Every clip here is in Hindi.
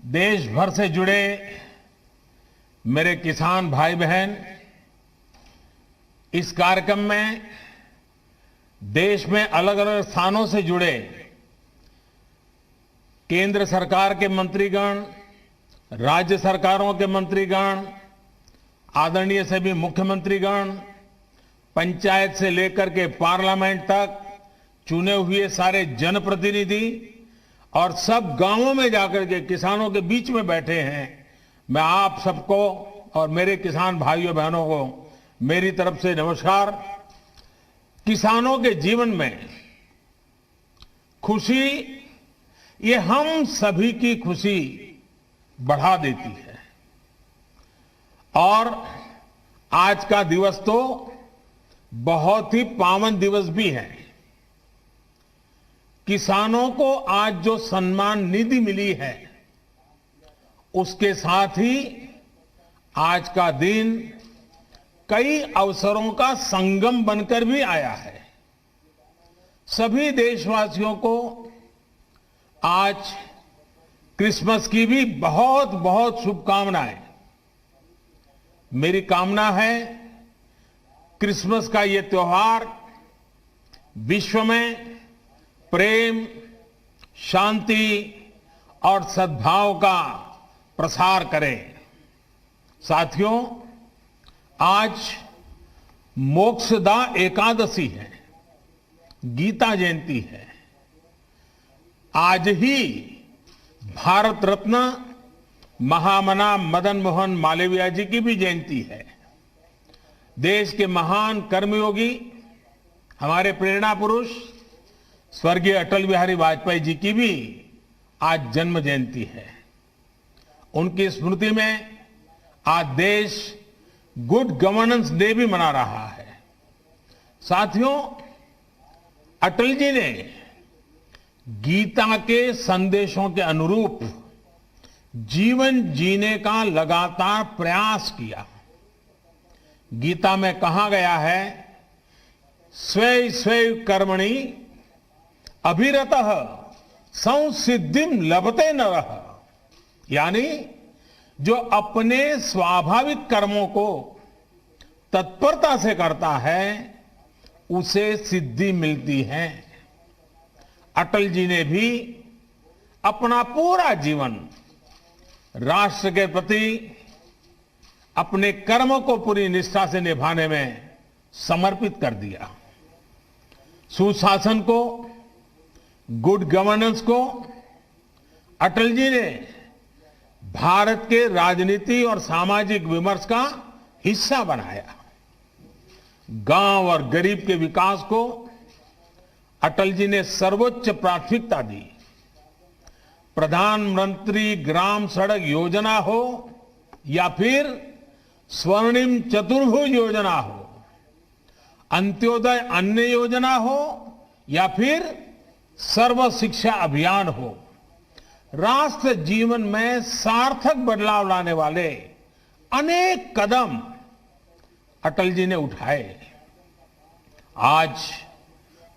देश भर से जुड़े मेरे किसान भाई बहन, इस कार्यक्रम में देश में अलग अलग स्थानों से जुड़े केंद्र सरकार के मंत्रीगण, राज्य सरकारों के मंत्रीगण, आदरणीय सभी मुख्यमंत्रीगण, पंचायत से लेकर के पार्लियामेंट तक चुने हुए सारे जनप्रतिनिधि और सब गांवों में जाकर के किसानों के बीच में बैठे हैं। मैं आप सबको और मेरे किसान भाइयों बहनों को मेरी तरफ से नमस्कार। किसानों के जीवन में खुशी, ये हम सभी की खुशी बढ़ा देती है। और आज का दिवस तो बहुत ही पावन दिवस भी है। किसानों को आज जो सम्मान निधि मिली है, उसके साथ ही आज का दिन कई अवसरों का संगम बनकर भी आया है। सभी देशवासियों को आज क्रिसमस की भी बहुत बहुत शुभकामनाएं। मेरी कामना है क्रिसमस का ये त्योहार विश्व में प्रेम, शांति और सद्भाव का प्रसार करें। साथियों, आज मोक्षदा एकादशी है, गीता जयंती है। आज ही भारत रत्न महामना मदन मोहन मालवीय जी की भी जयंती है। देश के महान कर्मयोगी, हमारे प्रेरणा पुरुष स्वर्गीय अटल बिहारी वाजपेयी जी की भी आज जन्म जयंती है। उनकी स्मृति में आज देश गुड गवर्नेंस डे भी मना रहा है। साथियों, अटल जी ने गीता के संदेशों के अनुरूप जीवन जीने का लगातार प्रयास किया। गीता में कहा गया है, स्वे स्वे कर्मणि अभिरतः संसिद्धिम लभते नरः, यानी जो अपने स्वाभाविक कर्मों को तत्परता से करता है उसे सिद्धि मिलती है। अटल जी ने भी अपना पूरा जीवन राष्ट्र के प्रति अपने कर्म को पूरी निष्ठा से निभाने में समर्पित कर दिया। सुशासन को, गुड गवर्नेंस को अटल जी ने भारत के राजनीति और सामाजिक विमर्श का हिस्सा बनाया। गांव और गरीब के विकास को अटल जी ने सर्वोच्च प्राथमिकता दी। प्रधानमंत्री ग्राम सड़क योजना हो या फिर स्वर्णिम चतुर्भुज योजना हो, अंत्योदय अन्न योजना हो या फिर सर्व शिक्षा अभियान हो, राष्ट्र जीवन में सार्थक बदलाव लाने वाले अनेक कदम अटल जी ने उठाए। आज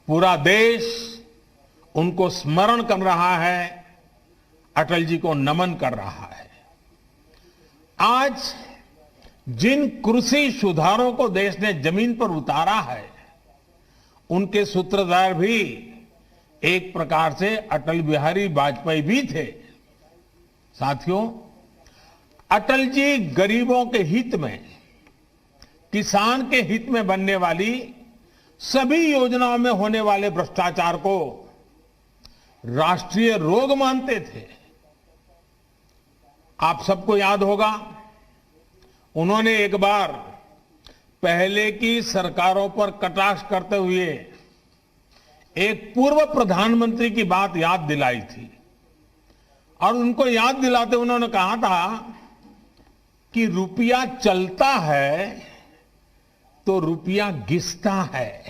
पूरा देश उनको स्मरण कर रहा है, अटल जी को नमन कर रहा है। आज जिन कृषि सुधारों को देश ने जमीन पर उतारा है, उनके सूत्रधार भी एक प्रकार से अटल बिहारी वाजपेयी भी थे। साथियों, अटल जी गरीबों के हित में, किसान के हित में बनने वाली सभी योजनाओं में होने वाले भ्रष्टाचार को राष्ट्रीय रोग मानते थे। आप सबको याद होगा, उन्होंने एक बार पहले की सरकारों पर कटाक्ष करते हुए एक पूर्व प्रधानमंत्री की बात याद दिलाई थी और उनको याद दिलाते उन्होंने कहा था कि रुपया चलता है तो रुपया घिसता है,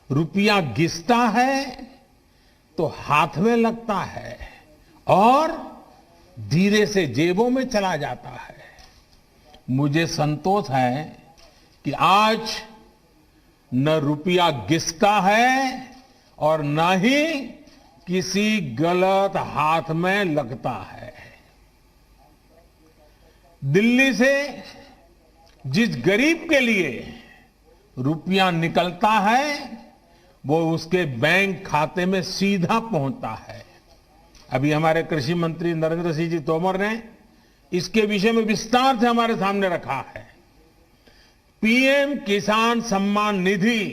रुपया घिसता है तो हाथ में लगता है और धीरे से जेबों में चला जाता है। मुझे संतोष है कि आज न रुपया घिसता है और न ही किसी गलत हाथ में लगता है। दिल्ली से जिस गरीब के लिए रुपया निकलता है वो उसके बैंक खाते में सीधा पहुंचता है। अभी हमारे कृषि मंत्री नरेंद्र सिंह जी तोमर ने इसके विषय में विस्तार से हमारे सामने रखा है। पीएम किसान सम्मान निधि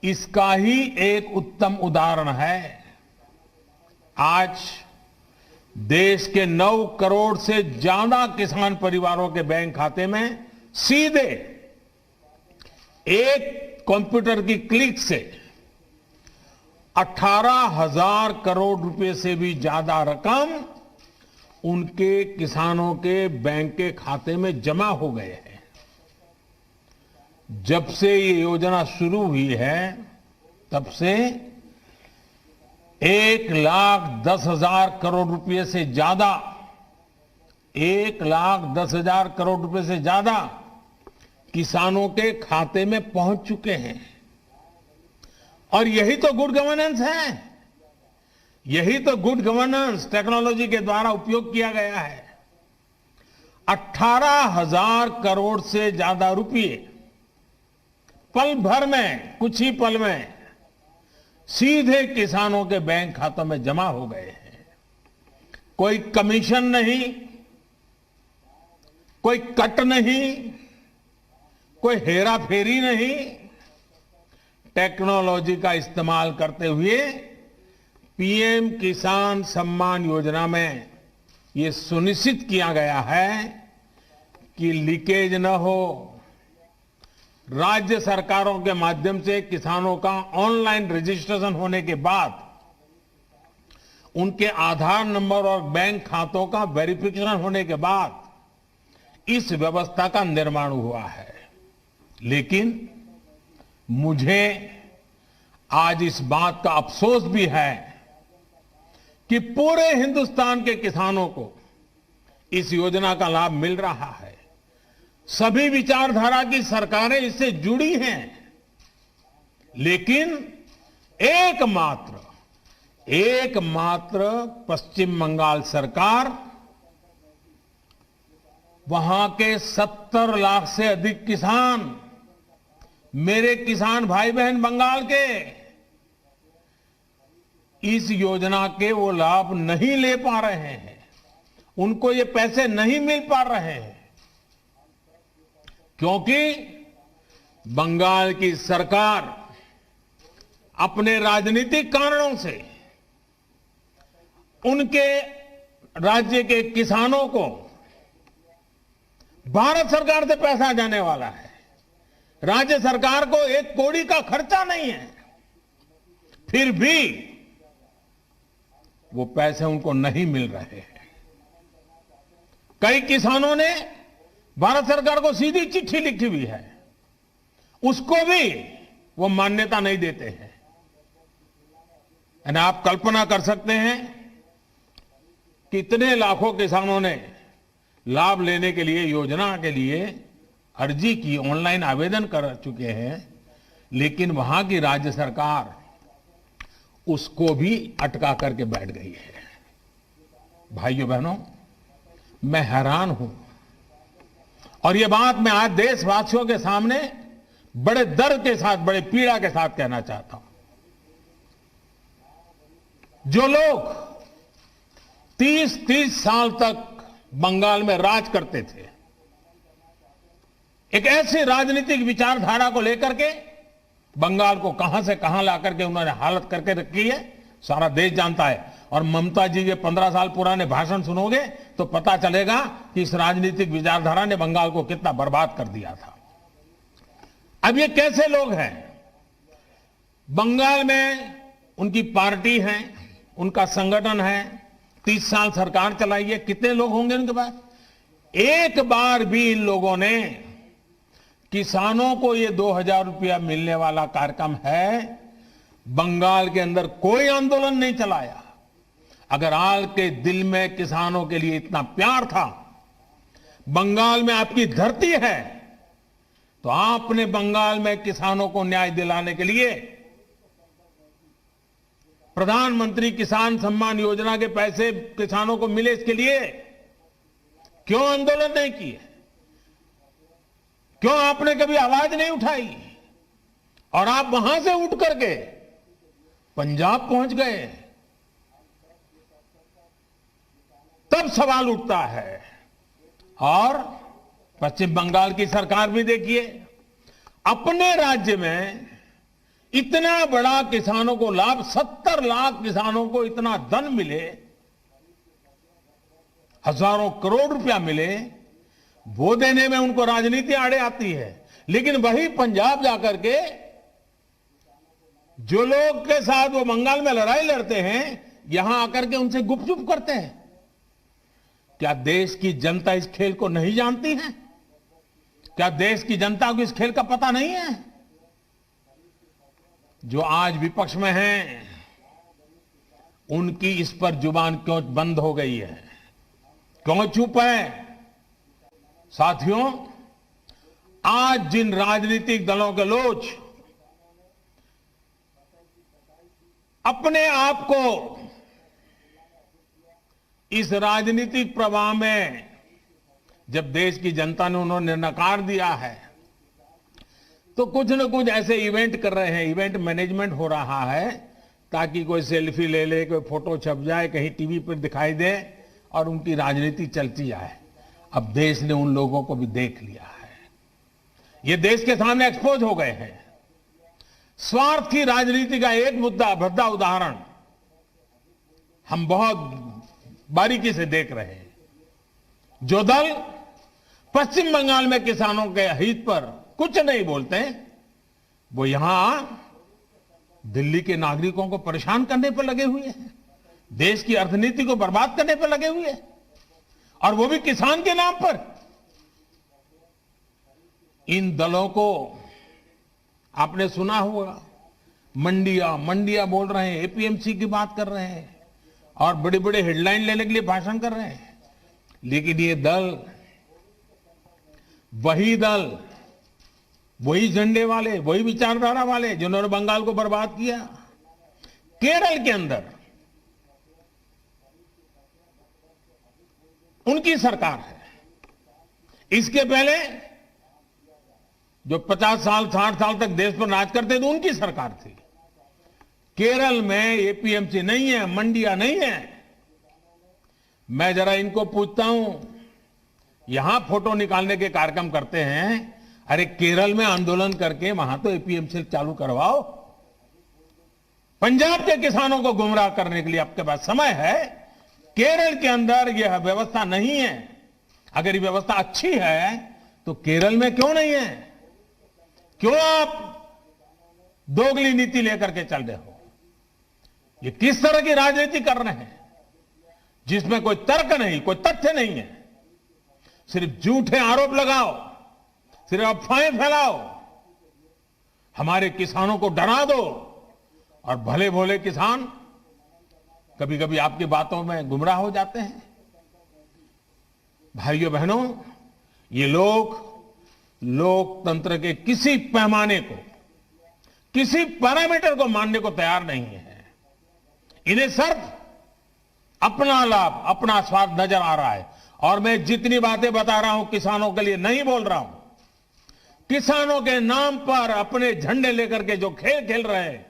इसका ही एक उत्तम उदाहरण है। आज देश के 9 करोड़ से ज्यादा किसान परिवारों के बैंक खाते में सीधे एक कंप्यूटर की क्लिक से 18,000 करोड़ रुपए से भी ज्यादा रकम उनके किसानों के बैंक के खाते में जमा हो गए हैं। जब से ये योजना शुरू हुई है तब से 1,10,000 करोड़ रुपए से ज्यादा 1,10,000 करोड़ रुपए से ज्यादा किसानों के खाते में पहुंच चुके हैं। और यही तो गुड गवर्नेंस है। यही तो गुड गवर्नेंस टेक्नोलॉजी के द्वारा उपयोग किया गया है। 18,000 करोड़ से ज्यादा रुपए पल भर में, कुछ ही पल में सीधे किसानों के बैंक खातों में जमा हो गए हैं। कोई कमीशन नहीं, कोई कट नहीं, कोई हेरा फेरी नहीं। टेक्नोलॉजी का इस्तेमाल करते हुए पीएम किसान सम्मान योजना में ये सुनिश्चित किया गया है कि लीकेज न हो। राज्य सरकारों के माध्यम से किसानों का ऑनलाइन रजिस्ट्रेशन होने के बाद उनके आधार नंबर और बैंक खातों का वेरिफिकेशन होने के बाद इस व्यवस्था का निर्माण हुआ है। लेकिन मुझे आज इस बात का अफसोस भी है कि पूरे हिंदुस्तान के किसानों को इस योजना का लाभ मिल रहा है। सभी विचारधारा की सरकारें इससे जुड़ी हैं, लेकिन एकमात्र पश्चिम बंगाल सरकार, वहां के 70 लाख से अधिक किसान, मेरे किसान भाई बहन बंगाल के, इस योजना के वो लाभ नहीं ले पा रहे हैं। उनको ये पैसे नहीं मिल पा रहे हैं क्योंकि बंगाल की सरकार अपने राजनीतिक कारणों से उनके राज्य के किसानों को भारत सरकार से पैसा जाने वाला है। राज्य सरकार को 1 कौड़ी का खर्चा नहीं है, फिर भी वो पैसे उनको नहीं मिल रहे हैं। कई किसानों ने भारत सरकार को सीधी चिट्ठी लिखी हुई है, उसको भी वो मान्यता नहीं देते हैं। यानी आप कल्पना कर सकते हैं कितने लाखों किसानों ने लाभ लेने के लिए, योजना के लिए अर्जी की, ऑनलाइन आवेदन कर चुके हैं, लेकिन वहां की राज्य सरकार उसको भी अटका करके बैठ गई है। भाइयों बहनों, मैं हैरान हूं और ये बात मैं आज देशवासियों के सामने बड़े दर्द के साथ, बड़े पीड़ा के साथ कहना चाहता हूं। जो लोग 30 साल तक बंगाल में राज करते थे, एक ऐसी राजनीतिक विचारधारा को लेकर के बंगाल को कहां से कहां ला करके उन्होंने हालत करके रखी है, सारा देश जानता है। और ममता जी के 15 साल पुराने भाषण सुनोगे तो पता चलेगा कि इस राजनीतिक विचारधारा ने बंगाल को कितना बर्बाद कर दिया था। अब ये कैसे लोग हैं? बंगाल में उनकी पार्टी है, उनका संगठन है, 30 साल सरकार चलाई है, कितने लोग होंगे उनके पास? एक बार भी इन लोगों ने किसानों को ये 2,000 रुपया मिलने वाला कार्यक्रम है, बंगाल के अंदर कोई आंदोलन नहीं चलाया। अगर आज के दिल में किसानों के लिए इतना प्यार था, बंगाल में आपकी धरती है, तो आपने बंगाल में किसानों को न्याय दिलाने के लिए प्रधानमंत्री किसान सम्मान योजना के पैसे किसानों को मिले, इसके लिए क्यों आंदोलन नहीं किए? क्यों आपने कभी आवाज नहीं उठाई? और आप वहां से उठ करके पंजाब पहुंच गए, तब सवाल उठता है। और पश्चिम बंगाल की सरकार भी देखिए, अपने राज्य में इतना बड़ा किसानों को लाभ, 70 लाख किसानों को इतना धन मिले, हजारों करोड़ रुपया मिले, वो देने में उनको राजनीति आड़े आती है। लेकिन वही पंजाब जाकर के जो लोग के साथ वो बंगाल में लड़ाई लड़ते हैं, यहां आकर के उनसे गुपचुप करते हैं। क्या देश की जनता इस खेल को नहीं जानती है? क्या देश की जनता को इस खेल का पता नहीं है? जो आज विपक्ष में हैं, उनकी इस पर जुबान क्यों बंद हो गई है? क्यों चुप है? साथियों, आज जिन राजनीतिक दलों के लोग अपने आप को इस राजनीतिक प्रवाह में, जब देश की जनता ने उन्होंने नकार दिया है, तो कुछ न कुछ ऐसे इवेंट कर रहे हैं, इवेंट मैनेजमेंट हो रहा है, ताकि कोई सेल्फी ले ले, कोई फोटो छप जाए, कहीं टीवी पर दिखाई दे और उनकी राजनीति चलती जाए। अब देश ने उन लोगों को भी देख लिया है, ये देश के सामने एक्सपोज हो गए हैं। स्वार्थ की राजनीति का एक मुद्दा, भद्दा उदाहरण हम बहुत बारीकी से देख रहे हैं। जो दल पश्चिम बंगाल में किसानों के हित पर कुछ नहीं बोलते, वो यहां दिल्ली के नागरिकों को परेशान करने पर लगे हुए हैं, देश की अर्थनीति को बर्बाद करने पर लगे हुए हैं, और वो भी किसान के नाम पर। इन दलों को आपने सुना होगा, मंडिया बोल रहे हैं, एपीएमसी की बात कर रहे हैं और बड़े बड़े हेडलाइन लेने के लिए भाषण कर रहे हैं। लेकिन ये दल, वही झंडे वाले, वही विचारधारा वाले जिन्होंने बंगाल को बर्बाद किया। केरल के अंदर उनकी सरकार है। इसके पहले जो 50 साल 60 साल तक देश पर राज करते थे, उनकी सरकार थी। केरल में एपीएमसी नहीं है, मंडिया नहीं है। मैं जरा इनको पूछता हूं, यहां फोटो निकालने के कार्यक्रम करते हैं, अरे केरल में आंदोलन करके वहां तो एपीएमसी चालू करवाओ। पंजाब के किसानों को गुमराह करने के लिए आपके पास समय है। केरल के अंदर यह व्यवस्था नहीं है। अगर ये व्यवस्था अच्छी है तो केरल में क्यों नहीं है? क्यों आप दोगली नीति लेकर के चल रहे हो? ये किस तरह की राजनीति कर रहे हैं जिसमें कोई तर्क नहीं, कोई तथ्य नहीं है? सिर्फ झूठे आरोप लगाओ, सिर्फ अफवाहें फैलाओ, हमारे किसानों को डरा दो, और भले भोले किसान कभी कभी आपकी बातों में गुमराह हो जाते हैं। भाइयों बहनों, ये लोग लोकतंत्र के किसी पैमाने को, किसी पैरामीटर को मानने को तैयार नहीं है। इन्हें सिर्फ अपना लाभ, अपना स्वार्थ नजर आ रहा है। और मैं जितनी बातें बता रहा हूं किसानों के लिए नहीं बोल रहा हूं। किसानों के नाम पर अपने झंडे लेकर के जो खेल खेल रहे हैं,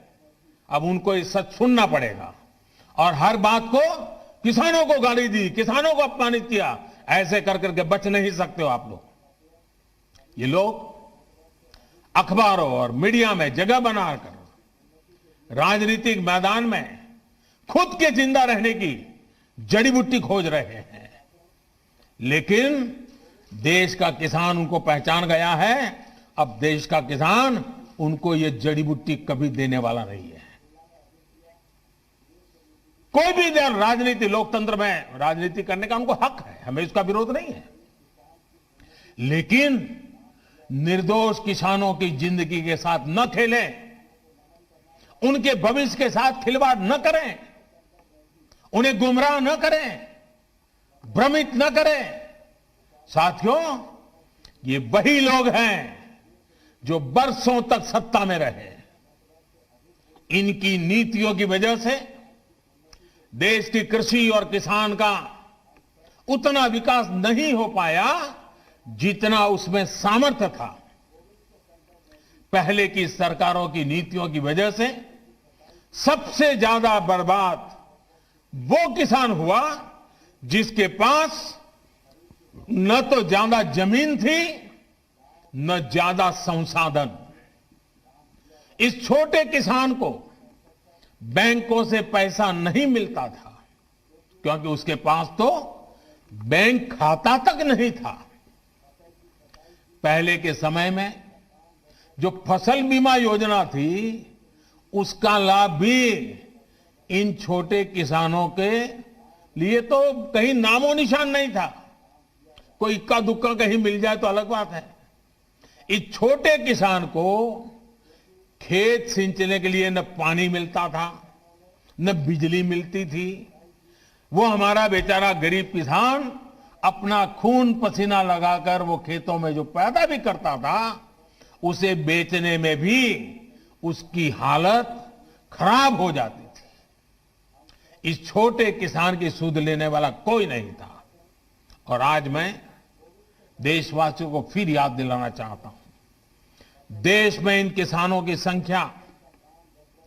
अब उनको ये सच सुनना पड़ेगा। और हर बात को किसानों को गाली दी, किसानों को अपमानित किया, ऐसे कर करके बच नहीं सकते हो आप लोग। ये लोग अखबारों और मीडिया में जगह बनाकर राजनीतिक मैदान में खुद के जिंदा रहने की जड़ी बूटी खोज रहे हैं। लेकिन देश का किसान उनको पहचान गया है। अब देश का किसान उनको ये जड़ी बूटी कभी देने वाला नहीं है। कोई भी राजनीति, लोकतंत्र में राजनीति करने का उनको हक है, हमें इसका विरोध नहीं है। लेकिन निर्दोष किसानों की जिंदगी के साथ न खेलें, उनके भविष्य के साथ खिलवाड़ न करें, उन्हें गुमराह न करें, भ्रमित न करें। साथियों, ये वही लोग हैं जो बरसों तक सत्ता में रहे। इनकी नीतियों की वजह से देश की कृषि और किसान का उतना विकास नहीं हो पाया जितना उसमें सामर्थ्य था। पहले की सरकारों की नीतियों की वजह से सबसे ज्यादा बर्बाद वो किसान हुआ जिसके पास न तो ज्यादा जमीन थी न ज्यादा संसाधन। इस छोटे किसान को बैंकों से पैसा नहीं मिलता था क्योंकि उसके पास तो बैंक खाता तक नहीं था। पहले के समय में जो फसल बीमा योजना थी उसका लाभ भी इन छोटे किसानों के लिए तो कहीं नामो निशान नहीं था। कोई इक्का दुक्का कहीं मिल जाए तो अलग बात है। इस छोटे किसान को खेत सिंचने के लिए न पानी मिलता था न बिजली मिलती थी। वो हमारा बेचारा गरीब किसान अपना खून पसीना लगाकर वो खेतों में जो पैदा भी करता था उसे बेचने में भी उसकी हालत खराब हो जाती थी। इस छोटे किसान की सुध लेने वाला कोई नहीं था। और आज मैं देशवासियों को फिर याद दिलाना चाहता हूं, देश में इन किसानों की संख्या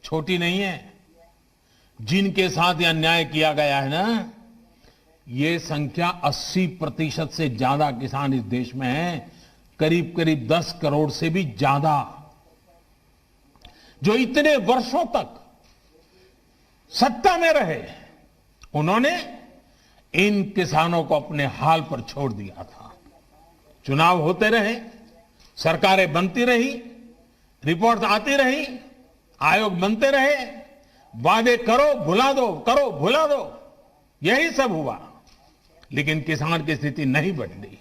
छोटी नहीं है। जिनके साथ ये अन्याय किया गया है ना, ये संख्या 80% से ज्यादा किसान इस देश में हैं, करीब करीब 10 करोड़ से भी ज्यादा, जो इतने वर्षों तक सत्ता में रहे। उन्होंने इन किसानों को अपने हाल पर छोड़ दिया था। चुनाव होते रहे, सरकारें बनती रही, रिपोर्ट आती रही, आयोग बनते रहे, वादे करो भुला दो, करो भुला दो, यही सब हुआ। लेकिन किसान की स्थिति नहीं बदली।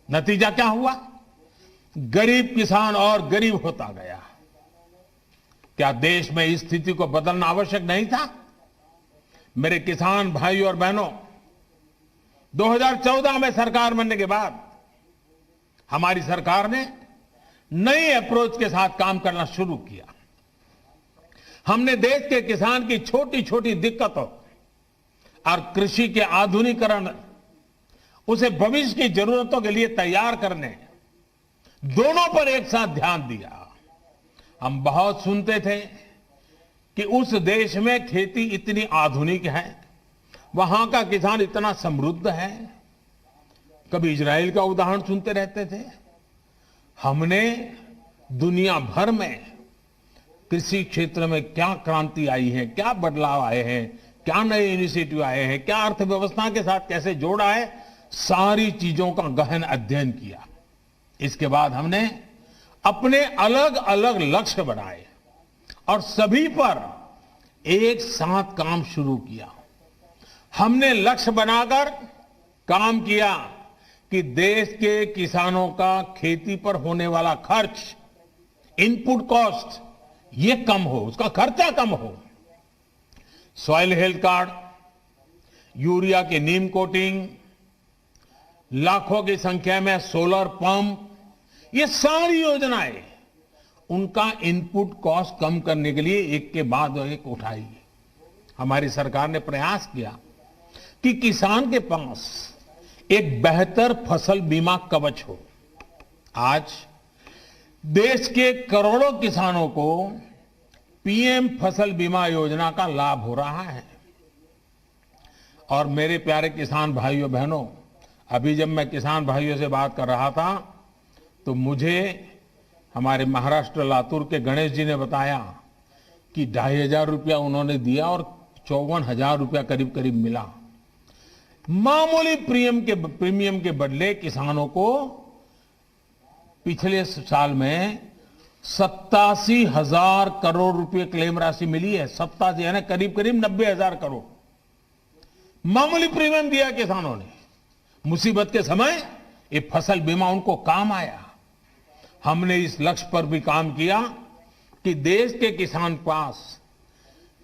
नतीजा क्या हुआ? गरीब किसान और गरीब होता गया। क्या देश में इस स्थिति को बदलना आवश्यक नहीं था? मेरे किसान भाई और बहनों, 2014 में सरकार बनने के बाद हमारी सरकार ने नई अप्रोच के साथ काम करना शुरू किया। हमने देश के किसान की छोटी छोटी दिक्कतों और कृषि के आधुनिकीकरण, उसे भविष्य की जरूरतों के लिए तैयार करने, दोनों पर एक साथ ध्यान दिया। हम बहुत सुनते थे कि उस देश में खेती इतनी आधुनिक है, वहां का किसान इतना समृद्ध है। कभी इजराइल का उदाहरण सुनते रहते थे। हमने दुनिया भर में कृषि क्षेत्र में क्या क्रांति आई है, क्या बदलाव आए हैं, क्या नए इनिशिएटिव आए हैं, क्या अर्थव्यवस्था के साथ कैसे जोड़ा है, सारी चीजों का गहन अध्ययन किया। इसके बाद हमने अपने अलग अलग लक्ष्य बनाए और सभी पर एक साथ काम शुरू किया। हमने लक्ष्य बनाकर काम किया कि देश के किसानों का खेती पर होने वाला खर्च, इनपुट कॉस्ट, ये कम हो, उसका खर्चा कम हो। सॉइल हेल्थ कार्ड, यूरिया की नीम कोटिंग, लाखों की संख्या में सोलर पंप, ये सारी योजनाएं उनका इनपुट कॉस्ट कम करने के लिए एक के बाद एक उठाई। हमारी सरकार ने प्रयास किया कि किसान के पास एक बेहतर फसल बीमा कवच हो। आज देश के करोड़ों किसानों को पीएम फसल बीमा योजना का लाभ हो रहा है। और मेरे प्यारे किसान भाइयों बहनों, अभी जब मैं किसान भाइयों से बात कर रहा था तो मुझे हमारे महाराष्ट्र लातूर के गणेश जी ने बताया कि 2,500 रुपया उन्होंने दिया और 54,000 रुपया करीब करीब मिला। मामूली प्रीमियम के बदले किसानों को पिछले साल में 87,000 करोड़ रुपए क्लेम राशि मिली है। 87 यानी करीब करीब 90,000 करोड़ मामूली प्रीमियम दिया किसानों ने। मुसीबत के समय ये फसल बीमा उनको काम आया। हमने इस लक्ष्य पर भी काम किया कि देश के किसान पास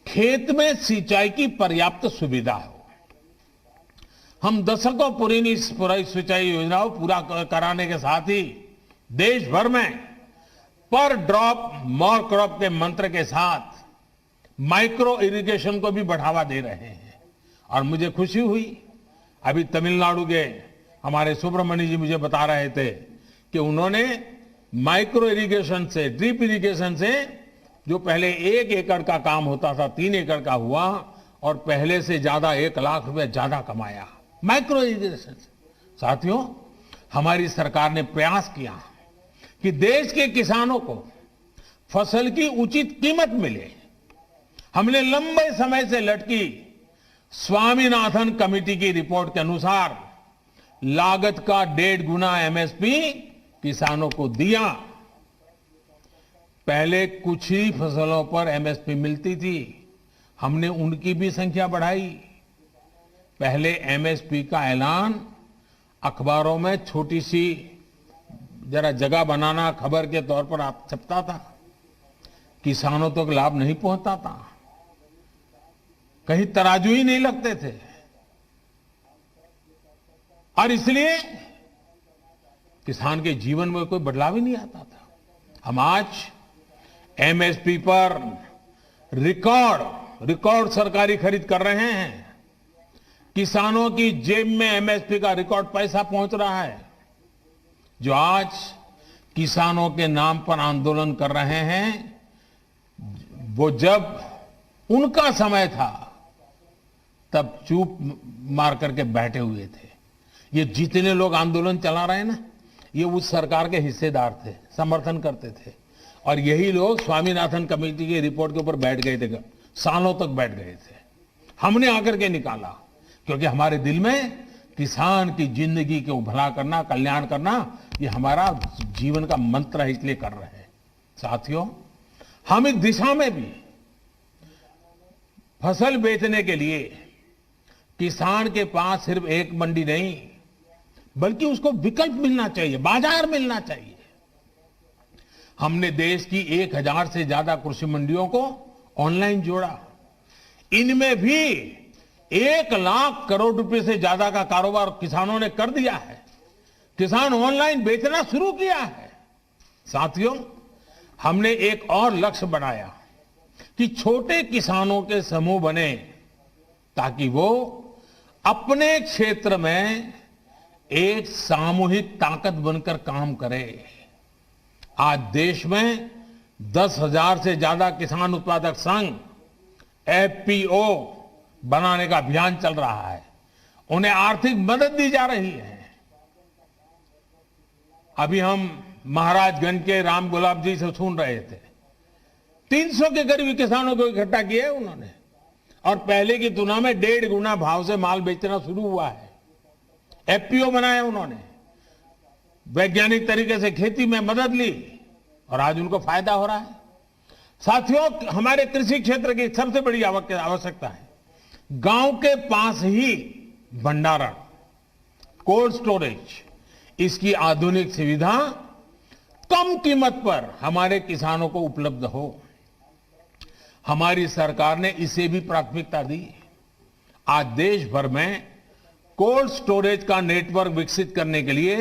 खेत में सिंचाई की पर्याप्त सुविधा हो। हम दशकों पुरानी इस सिंचाई योजना को पूरा कराने के साथ ही देश भर में पर ड्रॉप मोर क्रॉप के मंत्र के साथ माइक्रो इरिगेशन को भी बढ़ावा दे रहे हैं। और मुझे खुशी हुई, अभी तमिलनाडु के हमारे सुब्रमण्य जी मुझे बता रहे थे कि उन्होंने माइक्रो इरिगेशन से, ड्रिप इरिगेशन से, जो पहले 1 एकड़ का काम होता था 3 एकड़ का हुआ और पहले से ज्यादा 1 लाख रुपए ज्यादा कमाया माइक्रो इरिगेशन से। साथियों, हमारी सरकार ने प्रयास किया कि देश के किसानों को फसल की उचित कीमत मिले। हमने लंबे समय से लटकी स्वामीनाथन कमेटी की रिपोर्ट के अनुसार लागत का 1.5 गुना एमएसपी किसानों को दिया। पहले कुछ ही फसलों पर एमएसपी मिलती थी, हमने उनकी भी संख्या बढ़ाई। पहले एमएसपी का ऐलान अखबारों में छोटी सी जरा जगह बनाना खबर के तौर पर आप छपता था, किसानों तक लाभ नहीं पहुंचता था, कहीं तराजू ही नहीं लगते थे। और इसलिए किसान के जीवन में कोई बदलाव ही नहीं आता था। हम आज एमएसपी पर रिकॉर्ड सरकारी खरीद कर रहे हैं। किसानों की जेब में एमएसपी का रिकॉर्ड पैसा पहुंच रहा है। जो आज किसानों के नाम पर आंदोलन कर रहे हैं, वो जब उनका समय था तब चुप मार करके बैठे हुए थे। ये जितने लोग आंदोलन चला रहे हैं ना, ये उस सरकार के हिस्सेदार थे, समर्थन करते थे। और यही लोग स्वामीनाथन कमेटी की रिपोर्ट के ऊपर बैठ गए थे, सालों तक बैठ गए थे। हमने आकर के निकाला, क्योंकि हमारे दिल में किसान की जिंदगी को भला करना, कल्याण करना, ये हमारा जीवन का मंत्र है, इसलिए कर रहे हैं। साथियों, हम इस दिशा में भी फसल बेचने के लिए किसान के पास सिर्फ एक मंडी नहीं, बल्कि उसको विकल्प मिलना चाहिए, बाजार मिलना चाहिए। हमने देश की 1000 से ज्यादा कृषि मंडियों को ऑनलाइन जोड़ा। इनमें भी 1 लाख करोड़ रुपए से ज्यादा का कारोबार किसानों ने कर दिया है। किसान ऑनलाइन बेचना शुरू किया है। साथियों, हमने एक और लक्ष्य बनाया कि छोटे किसानों के समूह बने, ताकि वो अपने क्षेत्र में एक सामूहिक ताकत बनकर काम करे। आज देश में 10,000 से ज्यादा किसान उत्पादक संघ, एफपीओ बनाने का अभियान चल रहा है। उन्हें आर्थिक मदद दी जा रही है। अभी हम महाराजगंज के राम गुलाब जी से सुन रहे थे, 300 के करीब किसानों को इकट्ठा किया है उन्होंने, और पहले की तुलना में 1.5 गुना भाव से माल बेचना शुरू हुआ है। एफपीओ बनाया उन्होंने, वैज्ञानिक तरीके से खेती में मदद ली, और आज उनको फायदा हो रहा है। साथियों, हमारे कृषि क्षेत्र की सबसे बड़ी आवश्यकता है गांव के पास ही भंडारण, कोल्ड स्टोरेज। इसकी आधुनिक सुविधा कम कीमत पर हमारे किसानों को उपलब्ध हो। हमारी सरकार ने इसे भी प्राथमिकता दी। आज देश भर में कोल्ड स्टोरेज का नेटवर्क विकसित करने के लिए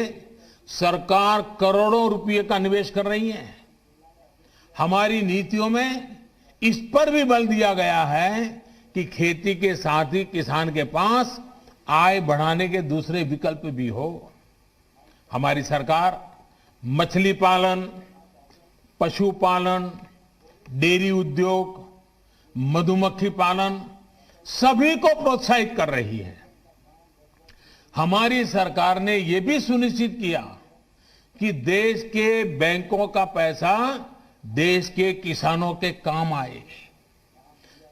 सरकार करोड़ों रुपए का निवेश कर रही है। हमारी नीतियों में इस पर भी बल दिया गया है कि खेती के साथ ही किसान के पास आय बढ़ाने के दूसरे विकल्प भी हो। हमारी सरकार मछली पालन, पशुपालन, डेयरी उद्योग, मधुमक्खी पालन सभी को प्रोत्साहित कर रही है। हमारी सरकार ने यह भी सुनिश्चित किया कि देश के बैंकों का पैसा देश के किसानों के काम आए।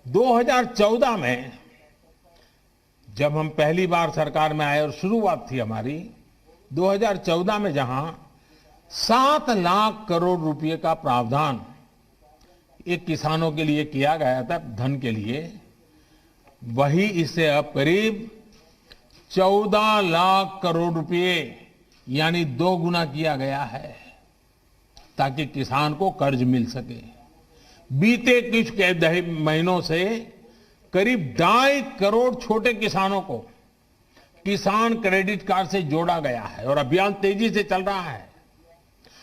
2014 में जब हम पहली बार सरकार में आए और शुरुआत थी हमारी, 2014 में जहां 7 लाख करोड़ रुपए का प्रावधान एक किसानों के लिए किया गया था, धन के लिए, वही इसे अब करीब 14 लाख करोड़ रुपए यानी 2 गुना किया गया है, ताकि किसान को कर्ज मिल सके। बीते कुछ महीनों से करीब 2.5 करोड़ छोटे किसानों को किसान क्रेडिट कार्ड से जोड़ा गया है और अभियान तेजी से चल रहा है।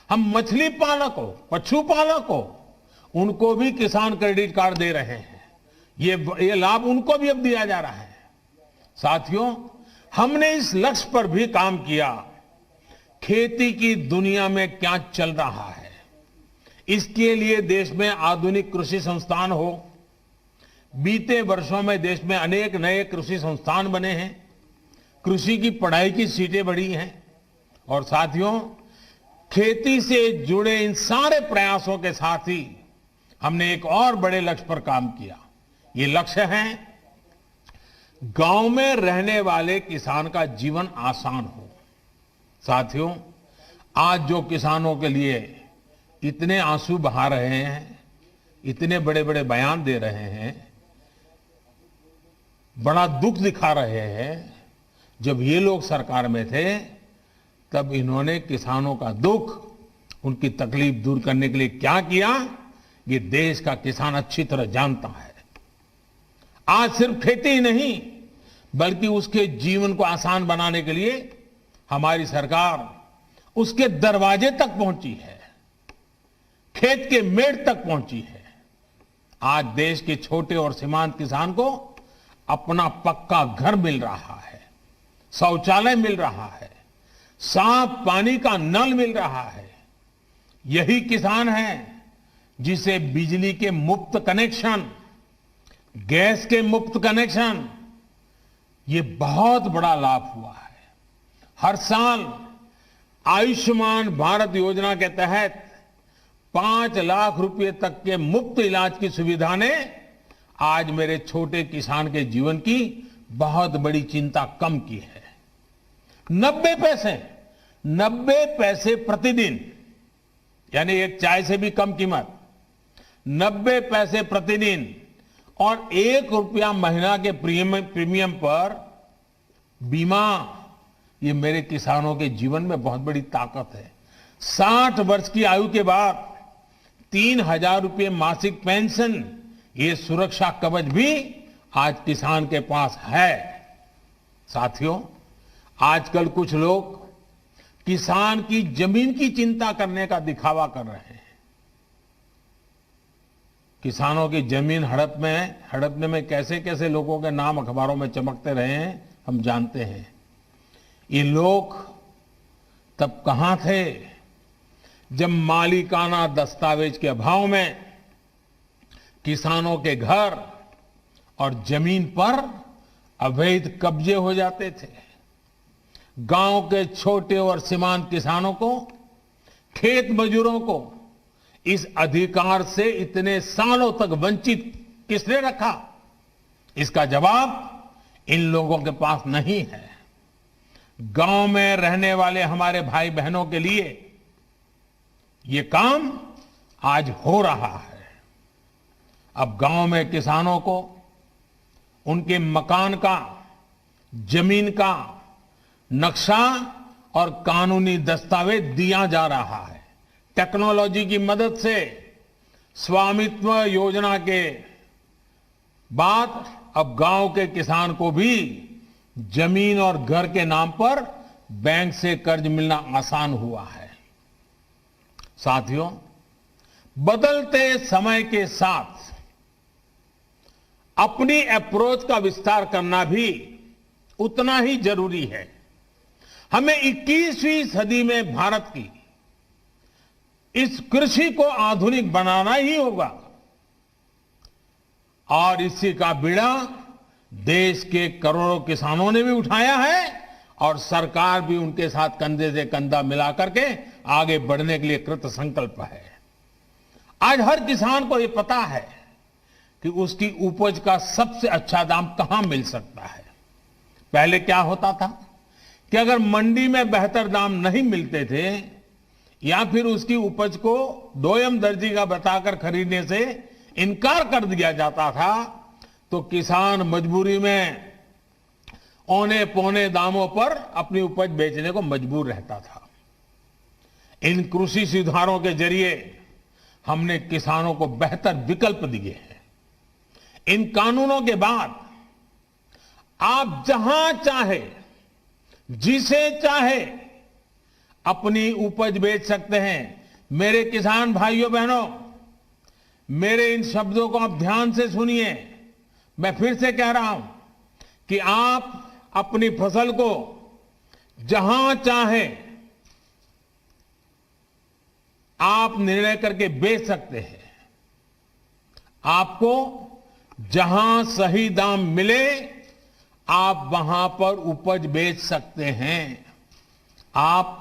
हम मछली पालकों, पशुपालकों, उनको भी किसान क्रेडिट कार्ड दे रहे हैं। ये लाभ उनको भी अब दिया जा रहा है। साथियों, हमने इस लक्ष्य पर भी काम किया। खेती की दुनिया में क्या चल रहा है, इसके लिए देश में आधुनिक कृषि संस्थान हो। बीते वर्षों में देश में अनेक नए कृषि संस्थान बने हैं, कृषि की पढ़ाई की सीटें बढ़ी हैं और साथियों, खेती से जुड़े इन सारे प्रयासों के साथ ही हमने एक और बड़े लक्ष्य पर काम किया। ये लक्ष्य है गांव में रहने वाले किसान का जीवन आसान हो। साथियों, आज जो किसानों के लिए इतने आंसू बहा रहे हैं, इतने बड़े बड़े बयान दे रहे हैं, बड़ा दुख दिखा रहे हैं, जब ये लोग सरकार में थे तब इन्होंने किसानों का दुख, उनकी तकलीफ दूर करने के लिए क्या किया, ये देश का किसान अच्छी तरह जानता है। आज सिर्फ खेती ही नहीं बल्कि उसके जीवन को आसान बनाने के लिए हमारी सरकार उसके दरवाजे तक पहुंची है, खेत के मेड़ तक पहुंची है। आज देश के छोटे और सीमांत किसान को अपना पक्का घर मिल रहा है, शौचालय मिल रहा है, साफ पानी का नल मिल रहा है। यही किसान है जिसे बिजली के मुफ्त कनेक्शन, गैस के मुफ्त कनेक्शन, ये बहुत बड़ा लाभ हुआ है। हर साल आयुष्मान भारत योजना के तहत 5 लाख रुपए तक के मुफ्त इलाज की सुविधा ने आज मेरे छोटे किसान के जीवन की बहुत बड़ी चिंता कम की है। 90 पैसे प्रतिदिन, यानी एक चाय से भी कम कीमत, 90 पैसे प्रतिदिन और ₹1 महीना के प्रीमियम पर बीमा, ये मेरे किसानों के जीवन में बहुत बड़ी ताकत है। 60 वर्ष की आयु के बाद 3,000 रुपये मासिक पेंशन, ये सुरक्षा कवच भी आज किसान के पास है। साथियों, आजकल कुछ लोग किसान की जमीन की चिंता करने का दिखावा कर रहे हैं। किसानों की जमीन हड़पने में कैसे कैसे लोगों के नाम अखबारों में चमकते रहे हैं, हम जानते हैं। ये लोग तब कहां थे जब मालिकाना दस्तावेज के अभाव में किसानों के घर और जमीन पर अवैध कब्जे हो जाते थे। गांव के छोटे और सीमांत किसानों को, खेत मजदूरों को इस अधिकार से इतने सालों तक वंचित किसने रखा? इसका जवाब इन लोगों के पास नहीं है। गांव में रहने वाले हमारे भाई बहनों के लिए ये काम आज हो रहा है। अब गांव में किसानों को उनके मकान का, जमीन का नक्शा और कानूनी दस्तावेज दिया जा रहा है। टेक्नोलॉजी की मदद से स्वामित्व योजना के बाद अब गांव के किसान को भी जमीन और घर के नाम पर बैंक से कर्ज मिलना आसान हुआ है। साथियों, बदलते समय के साथ अपनी अप्रोच का विस्तार करना भी उतना ही जरूरी है। हमें 21वीं सदी में भारत की इस कृषि को आधुनिक बनाना ही होगा और इसी का बीड़ा देश के करोड़ों किसानों ने भी उठाया है और सरकार भी उनके साथ कंधे से कंधा मिला करके आगे बढ़ने के लिए कृत संकल्प है। आज हर किसान को यह पता है कि उसकी उपज का सबसे अच्छा दाम कहां मिल सकता है। पहले क्या होता था कि अगर मंडी में बेहतर दाम नहीं मिलते थे या फिर उसकी उपज को दोयम दर्जी का बताकर खरीदने से इनकार कर दिया जाता था, तो किसान मजबूरी में औने पौने दामों पर अपनी उपज बेचने को मजबूर रहता था। इन कृषि सुधारों के जरिए हमने किसानों को बेहतर विकल्प दिए हैं। इन कानूनों के बाद आप जहां चाहे, जिसे चाहे अपनी उपज बेच सकते हैं। मेरे किसान भाइयों बहनों, मेरे इन शब्दों को आप ध्यान से सुनिए। मैं फिर से कह रहा हूं कि आप अपनी फसल को जहां चाहे आप निर्णय करके बेच सकते हैं। आपको जहां सही दाम मिले आप वहां पर उपज बेच सकते हैं। आप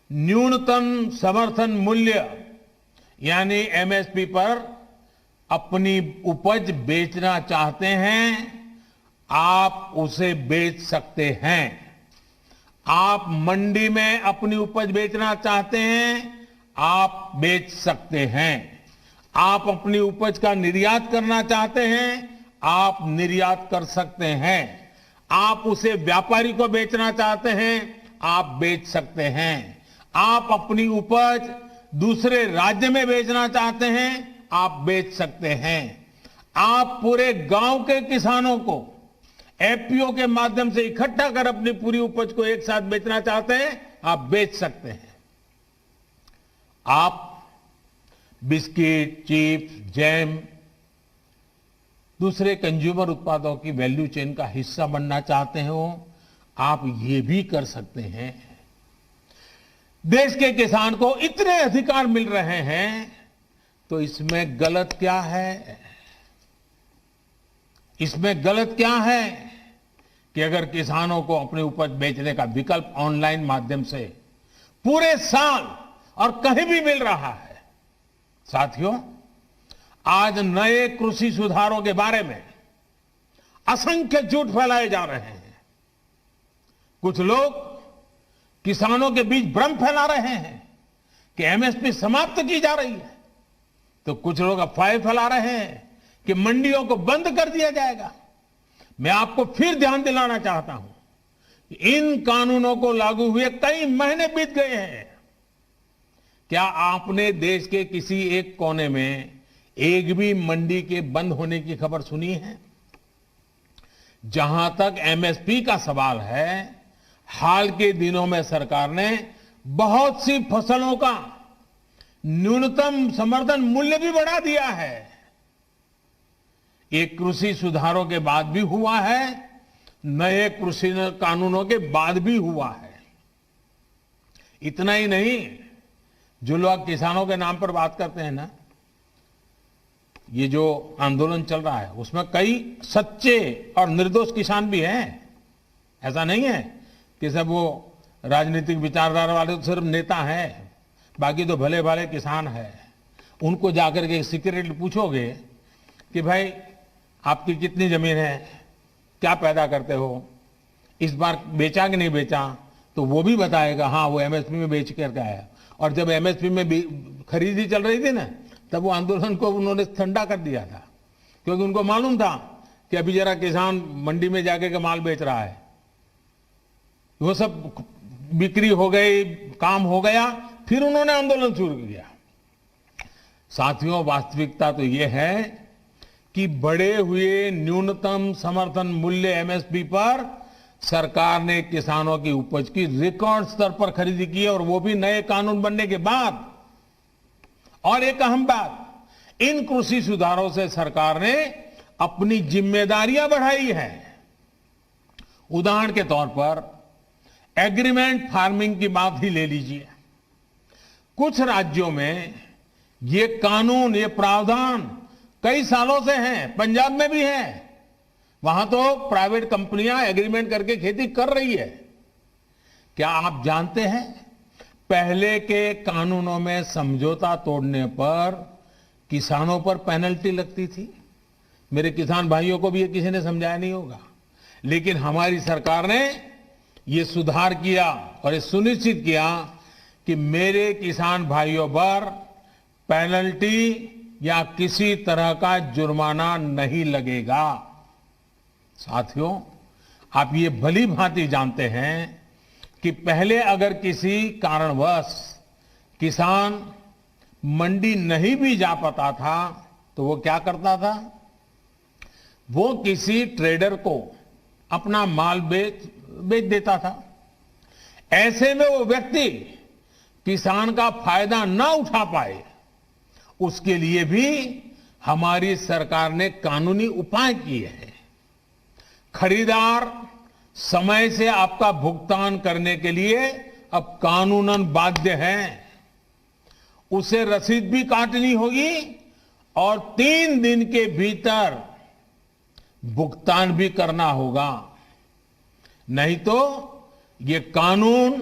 न्यूनतम समर्थन मूल्य यानी एमएसपी पर अपनी उपज बेचना चाहते हैं, आप उसे बेच सकते हैं। आप मंडी में अपनी उपज बेचना चाहते हैं, आप बेच सकते हैं। आप अपनी उपज का निर्यात करना चाहते हैं, आप निर्यात कर सकते हैं। आप उसे व्यापारी को बेचना चाहते हैं, आप बेच सकते हैं। आप अपनी उपज दूसरे राज्य में बेचना चाहते हैं, आप बेच सकते हैं। आप पूरे गांव के किसानों को एफपीओ के माध्यम से इकट्ठा कर अपनी पूरी उपज को एक साथ बेचना चाहते हैं, आप बेच सकते हैं। आप बिस्किट, चिप्स, जैम, दूसरे कंज्यूमर उत्पादों की वैल्यू चेन का हिस्सा बनना चाहते हो, आप ये भी कर सकते हैं। देश के किसान को इतने अधिकार मिल रहे हैं, तो इसमें गलत क्या है? इसमें गलत क्या है कि अगर किसानों को अपनी उपज बेचने का विकल्प ऑनलाइन माध्यम से पूरे साल और कहीं भी मिल रहा है। साथियों, आज नए कृषि सुधारों के बारे में असंख्य झूठ फैलाए जा रहे हैं। कुछ लोग किसानों के बीच भ्रम फैला रहे हैं कि एमएसपी समाप्त की जा रही है, तो कुछ लोग अफवाहें फैला रहे हैं कि मंडियों को बंद कर दिया जाएगा। मैं आपको फिर ध्यान दिलाना चाहता हूं कि इन कानूनों को लागू हुए कई महीने बीत गए हैं। क्या आपने देश के किसी एक कोने में एक भी मंडी के बंद होने की खबर सुनी है? जहां तक एमएसपी का सवाल है, हाल के दिनों में सरकार ने बहुत सी फसलों का न्यूनतम समर्थन मूल्य भी बढ़ा दिया है। ये कृषि सुधारों के बाद भी हुआ है, नए कृषि कानूनों के बाद भी हुआ है। इतना ही नहीं, जो लोग किसानों के नाम पर बात करते हैं ना, ये जो आंदोलन चल रहा है उसमें कई सच्चे और निर्दोष किसान भी हैं। ऐसा नहीं है कि सब वो राजनीतिक विचारधारा वाले तो सिर्फ नेता हैं, बाकी तो भले भाले किसान हैं। उनको जाकर के सीक्रेटली पूछोगे कि भाई आपकी कितनी जमीन है, क्या पैदा करते हो, इस बार बेचा कि नहीं बेचा, तो वो भी बताएगा हाँ वो एमएसपी में बेच कर आया। और जब एमएसपी में खरीदी चल रही थी ना, तब वो आंदोलन को उन्होंने ठंडा कर दिया था, क्योंकि उनको मालूम था कि अभी जरा किसान मंडी में जाके के माल बेच रहा है, वो सब बिक्री हो गई, काम हो गया, फिर उन्होंने आंदोलन शुरू किया। साथियों, वास्तविकता तो ये है कि बढ़े हुए न्यूनतम समर्थन मूल्य एमएसपी पर सरकार ने किसानों की उपज की रिकॉर्ड स्तर पर खरीदी की है, और वो भी नए कानून बनने के बाद। और एक अहम बात, इन कृषि सुधारों से सरकार ने अपनी जिम्मेदारियां बढ़ाई है। उदाहरण के तौर पर एग्रीमेंट फार्मिंग की बात ही ले लीजिए। कुछ राज्यों में ये कानून, ये प्रावधान कई सालों से हैं, पंजाब में भी है। वहां तो प्राइवेट कंपनियां एग्रीमेंट करके खेती कर रही है। क्या आप जानते हैं, पहले के कानूनों में समझौता तोड़ने पर किसानों पर पेनल्टी लगती थी। मेरे किसान भाइयों को भी ये किसी ने समझाया नहीं होगा, लेकिन हमारी सरकार ने ये सुधार किया और ये सुनिश्चित किया कि मेरे किसान भाइयों पर पेनल्टी या किसी तरह का जुर्माना नहीं लगेगा। साथियों, आप ये भली भांति जानते हैं कि पहले अगर किसी कारणवश किसान मंडी नहीं भी जा पाता था, तो वो क्या करता था? वो किसी ट्रेडर को अपना माल बेच देता था। ऐसे में वो व्यक्ति किसान का फायदा ना उठा पाए, उसके लिए भी हमारी सरकार ने कानूनी उपाय किए हैं। खरीदार समय से आपका भुगतान करने के लिए अब कानूनन बाध्य हैं। उसे रसीद भी काटनी होगी और 3 दिन के भीतर भुगतान भी करना होगा। नहीं तो ये कानून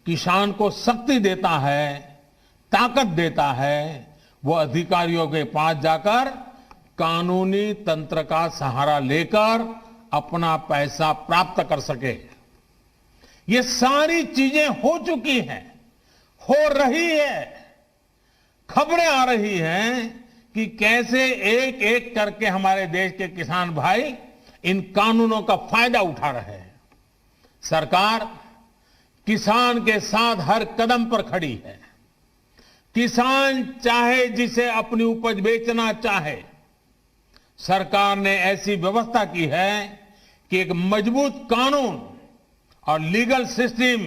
किसान को शक्ति देता है, ताकत देता है, वो अधिकारियों के पास जाकर कानूनी तंत्र का सहारा लेकर अपना पैसा प्राप्त कर सके। ये सारी चीजें हो चुकी हैं, हो रही है। खबरें आ रही हैं कि कैसे एक एक करके हमारे देश के किसान भाई इन कानूनों का फायदा उठा रहे हैं। सरकार किसान के साथ हर कदम पर खड़ी है। किसान चाहे जिसे अपनी उपज बेचना चाहे, सरकार ने ऐसी व्यवस्था की है कि एक मजबूत कानून और लीगल सिस्टम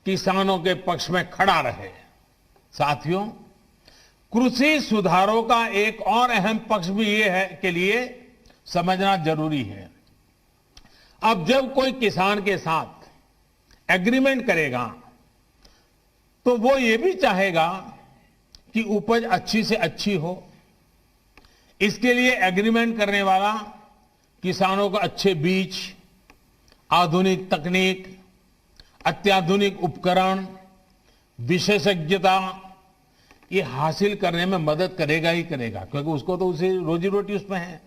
किसानों के पक्ष में खड़ा रहे। साथियों, कृषि सुधारों का एक और अहम पक्ष भी ये है के लिए समझना जरूरी है। अब जब कोई किसान के साथ एग्रीमेंट करेगा तो वो ये भी चाहेगा कि उपज अच्छी से अच्छी हो। इसके लिए एग्रीमेंट करने वाला किसानों को अच्छे बीज, आधुनिक तकनीक, अत्याधुनिक उपकरण, विशेषज्ञता ये हासिल करने में मदद करेगा ही करेगा, क्योंकि उसको तो उसे रोजी रोटी उसमें है।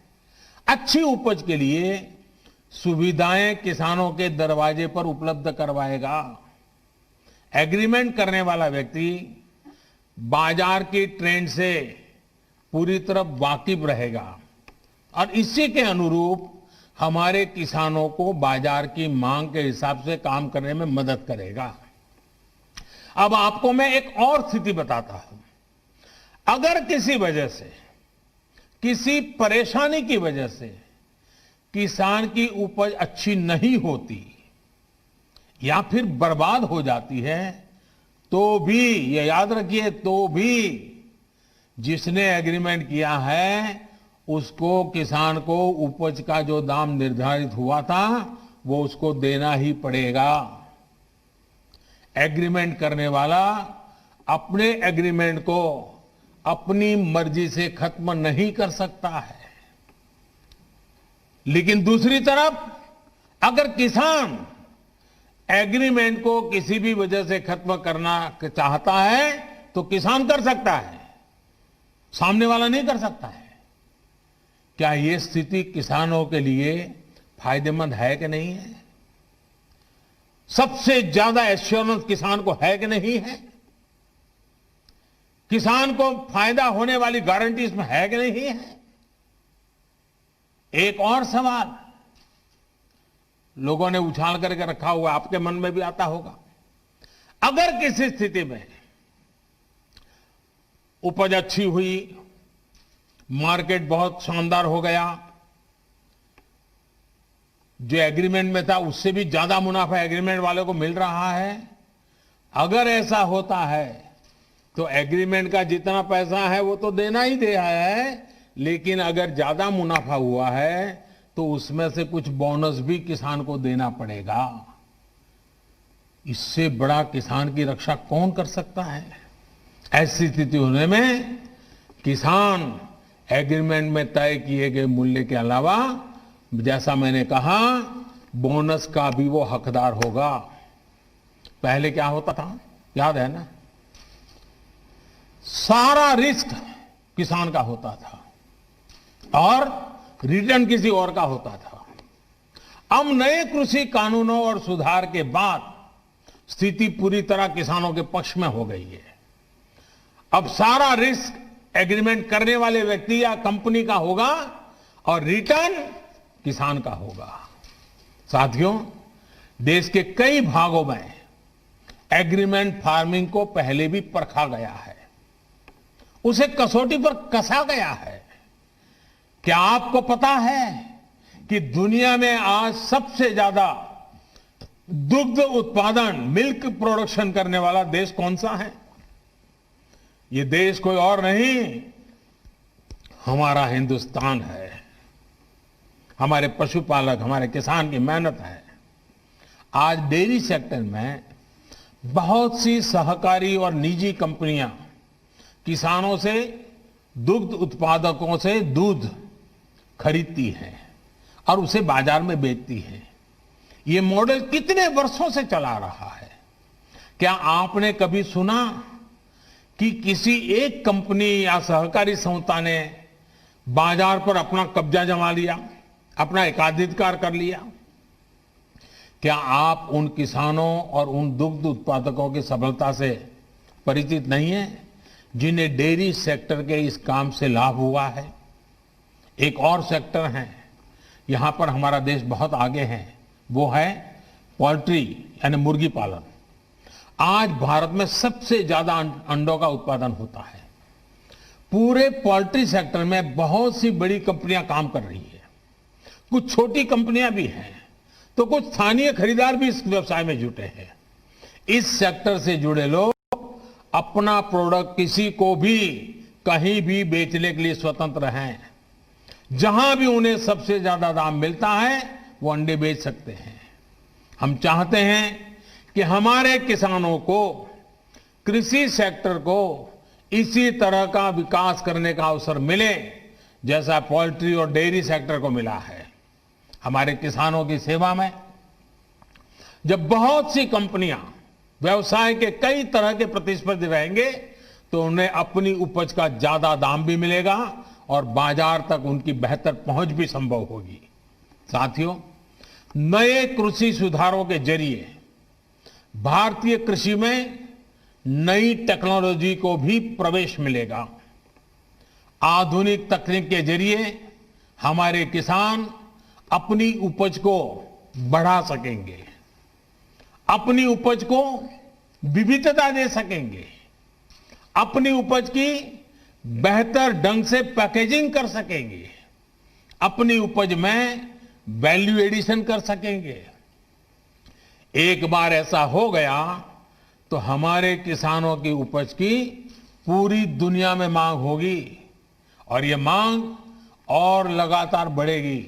अच्छी उपज के लिए सुविधाएं किसानों के दरवाजे पर उपलब्ध करवाएगा। एग्रीमेंट करने वाला व्यक्ति बाजार की ट्रेंड से पूरी तरह वाकिफ रहेगा और इसी के अनुरूप हमारे किसानों को बाजार की मांग के हिसाब से काम करने में मदद करेगा। अब आपको मैं एक और स्थिति बताता हूं। अगर किसी वजह से, किसी परेशानी की वजह से किसान की उपज अच्छी नहीं होती या फिर बर्बाद हो जाती है, तो भी ये याद रखिए, तो भी जिसने एग्रीमेंट किया है उसको, किसान को उपज का जो दाम निर्धारित हुआ था वो उसको देना ही पड़ेगा। एग्रीमेंट करने वाला अपने एग्रीमेंट को अपनी मर्जी से खत्म नहीं कर सकता है। लेकिन दूसरी तरफ अगर किसान एग्रीमेंट को किसी भी वजह से खत्म करना चाहता है तो किसान कर सकता है, सामने वाला नहीं कर सकता है। क्या ये स्थिति किसानों के लिए फायदेमंद है कि नहीं है? सबसे ज्यादा एश्योरेंस किसान को है कि नहीं है? किसान को फायदा होने वाली गारंटी इसमें है कि नहीं है? एक और सवाल लोगों ने उछाल करके रखा हुआ, आपके मन में भी आता होगा। अगर किसी स्थिति में उपज अच्छी हुई, मार्केट बहुत शानदार हो गया, जो एग्रीमेंट में था उससे भी ज्यादा मुनाफा एग्रीमेंट वाले को मिल रहा है, अगर ऐसा होता है तो एग्रीमेंट का जितना पैसा है वो तो देना ही दे है, लेकिन अगर ज्यादा मुनाफा हुआ है तो उसमें से कुछ बोनस भी किसान को देना पड़ेगा। इससे बड़ा किसान की रक्षा कौन कर सकता है? ऐसी स्थिति होने में किसान एग्रीमेंट में तय किए गए मूल्य के अलावा, जैसा मैंने कहा, बोनस का भी वो हकदार होगा। पहले क्या होता था, याद है ना? सारा रिस्क किसान का होता था और रिटर्न किसी और का होता था। अब नए कृषि कानूनों और सुधार के बाद स्थिति पूरी तरह किसानों के पक्ष में हो गई है। अब सारा रिस्क एग्रीमेंट करने वाले व्यक्ति या कंपनी का होगा और रिटर्न किसान का होगा। साथियों, देश के कई भागों में एग्रीमेंट फार्मिंग को पहले भी परखा गया है, उसे कसौटी पर कसा गया है। क्या आपको पता है कि दुनिया में आज सबसे ज्यादा दुग्ध उत्पादन, मिल्क प्रोडक्शन करने वाला देश कौन सा है? ये देश कोई और नहीं, हमारा हिंदुस्तान है। हमारे पशुपालक, हमारे किसान की मेहनत है। आज डेयरी सेक्टर में बहुत सी सहकारी और निजी कंपनियां किसानों से, दुग्ध उत्पादकों से दूध खरीदती हैं और उसे बाजार में बेचती हैं। ये मॉडल कितने वर्षों से चला रहा है। क्या आपने कभी सुना कि किसी एक कंपनी या सहकारी संस्था ने बाजार पर अपना कब्जा जमा लिया, अपना एकाधिकार कर लिया? क्या आप उन किसानों और उन दुग्ध उत्पादकों की सफलता से परिचित नहीं हैं जिन्हें डेयरी सेक्टर के इस काम से लाभ हुआ है? एक और सेक्टर है, यहां पर हमारा देश बहुत आगे है, वो है पोल्ट्री यानी मुर्गी पालन। आज भारत में सबसे ज्यादा अंडों का उत्पादन होता है। पूरे पोल्ट्री सेक्टर में बहुत सी बड़ी कंपनियां काम कर रही है, कुछ छोटी कंपनियां भी हैं, तो कुछ स्थानीय खरीदार भी इस व्यवसाय में जुटे हैं। इस सेक्टर से जुड़े लोग अपना प्रोडक्ट किसी को भी कहीं भी बेचने के लिए स्वतंत्र हैं। जहां भी उन्हें सबसे ज्यादा दाम मिलता है वो अंडे बेच सकते हैं। हम चाहते हैं कि हमारे किसानों को, कृषि सेक्टर को इसी तरह का विकास करने का अवसर मिले जैसा पोल्ट्री और डेयरी सेक्टर को मिला है। हमारे किसानों की सेवा में जब बहुत सी कंपनियां व्यवसाय के कई तरह के प्रतिस्पर्धी रहेंगे तो उन्हें अपनी उपज का ज्यादा दाम भी मिलेगा और बाजार तक उनकी बेहतर पहुंच भी संभव होगी। साथियों, नए कृषि सुधारों के जरिए भारतीय कृषि में नई टेक्नोलॉजी को भी प्रवेश मिलेगा। आधुनिक तकनीक के जरिए हमारे किसान अपनी उपज को बढ़ा सकेंगे, अपनी उपज को विविधता दे सकेंगे, अपनी उपज की बेहतर ढंग से पैकेजिंग कर सकेंगे, अपनी उपज में वैल्यू एडिशन कर सकेंगे। एक बार ऐसा हो गया तो हमारे किसानों की उपज की पूरी दुनिया में मांग होगी और ये मांग और लगातार बढ़ेगी।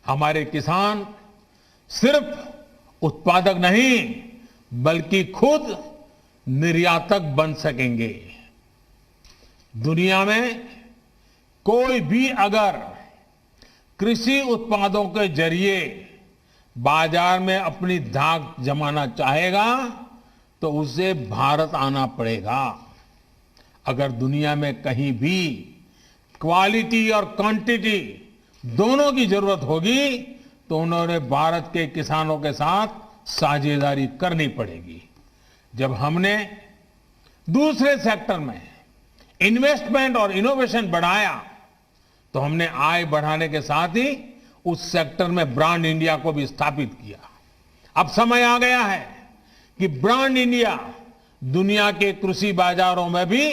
हमारे किसान सिर्फ उत्पादक नहीं बल्कि खुद निर्यातक बन सकेंगे। दुनिया में कोई भी अगर कृषि उत्पादों के जरिए बाजार में अपनी धाक जमाना चाहेगा तो उसे भारत आना पड़ेगा। अगर दुनिया में कहीं भी क्वालिटी और क्वांटिटी दोनों की जरूरत होगी तो उन्होंने भारत के किसानों के साथ साझेदारी करनी पड़ेगी। जब हमने दूसरे सेक्टर में इन्वेस्टमेंट और इनोवेशन बढ़ाया तो हमने आय बढ़ाने के साथ ही उस सेक्टर में ब्रांड इंडिया को भी स्थापित किया। अब समय आ गया है कि ब्रांड इंडिया दुनिया के कृषि बाजारों में भी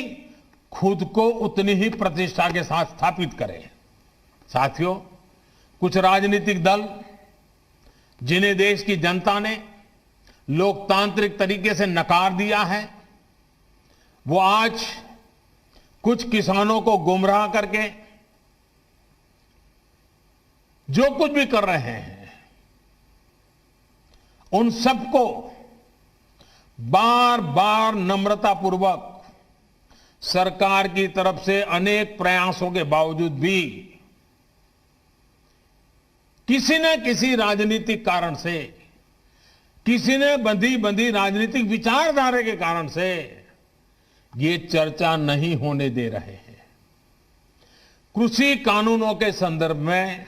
खुद को उतनी ही प्रतिष्ठा के साथ स्थापित करे। साथियों, कुछ राजनीतिक दल जिन्हें देश की जनता ने लोकतांत्रिक तरीके से नकार दिया है, वो आज कुछ किसानों को गुमराह करके जो कुछ भी कर रहे हैं, उन सबको बार बार नम्रतापूर्वक सरकार की तरफ से अनेक प्रयासों के बावजूद भी किसी न किसी राजनीतिक कारण से, किसी ने बंधी राजनीतिक विचारधारा के कारण से ये चर्चा नहीं होने दे रहे हैं। कृषि कानूनों के संदर्भ में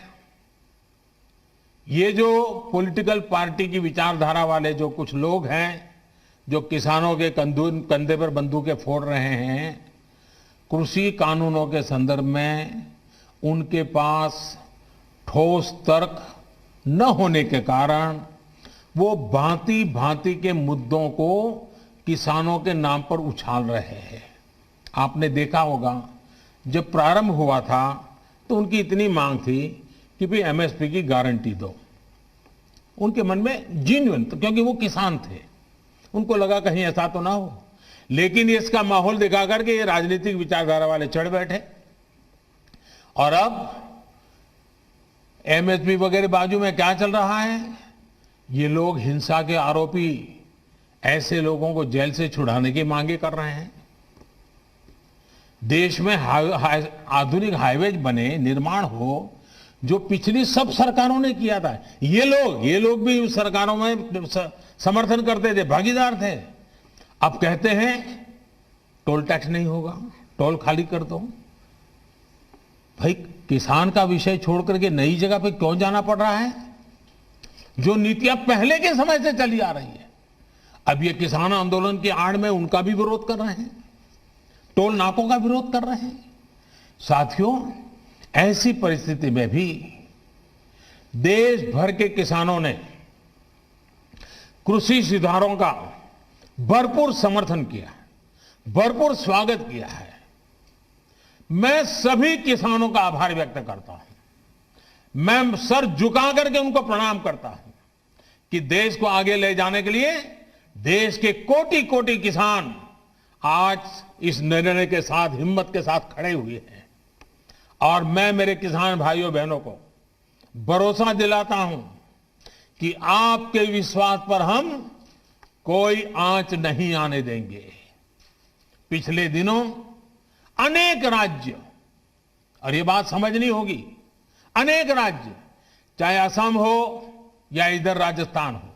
ये जो पॉलिटिकल पार्टी की विचारधारा वाले जो कुछ लोग हैं जो किसानों के कंधे पर बंदूकें फोड़ रहे हैं, कृषि कानूनों के संदर्भ में उनके पास ठोस तर्क न होने के कारण वो भांति भांति के मुद्दों को किसानों के नाम पर उछाल रहे हैं। आपने देखा होगा जब प्रारंभ हुआ था तो उनकी इतनी मांग थी कि भाई एमएसपी की गारंटी दो। उनके मन में जेन्युइन, तो क्योंकि वो किसान थे, उनको लगा कहीं ऐसा तो ना हो। लेकिन इसका माहौल दिखा करके ये राजनीतिक विचारधारा वाले चढ़ बैठे और अब एमएसपी वगैरह बाजू में क्या चल रहा है ये लोग हिंसा के आरोपी ऐसे लोगों को जेल से छुड़ाने की मांगे कर रहे हैं। देश में आधुनिक हाईवेज बने, निर्माण हो, जो पिछली सब सरकारों ने किया था। ये लोग भी उस सरकारों में समर्थन करते थे, भागीदार थे। अब कहते हैं टोल टैक्स नहीं होगा, टोल खाली कर दो। भाई, किसान का विषय छोड़ करके नई जगह पे क्यों जाना पड़ रहा है? जो नीतियां पहले के समय से चली आ रही है, अब ये किसान आंदोलन की आड़ में उनका भी विरोध कर रहे हैं, टोल नाकों का विरोध कर रहे हैं। साथियों, ऐसी परिस्थिति में भी देश भर के किसानों ने कृषि सुधारों का भरपूर समर्थन किया, भरपूर स्वागत किया है। मैं सभी किसानों का आभार व्यक्त करता हूं। मैं सर झुका करके उनको प्रणाम करता हूं कि देश को आगे ले जाने के लिए देश के कोटि कोटि किसान आज इस निर्णय के साथ, हिम्मत के साथ खड़े हुए हैं। और मैं मेरे किसान भाइयों बहनों को भरोसा दिलाता हूं कि आपके विश्वास पर हम कोई आंच नहीं आने देंगे। पिछले दिनों अनेक राज्य, और ये बात समझनी होगी, अनेक राज्य, चाहे असम हो या इधर राजस्थान हो,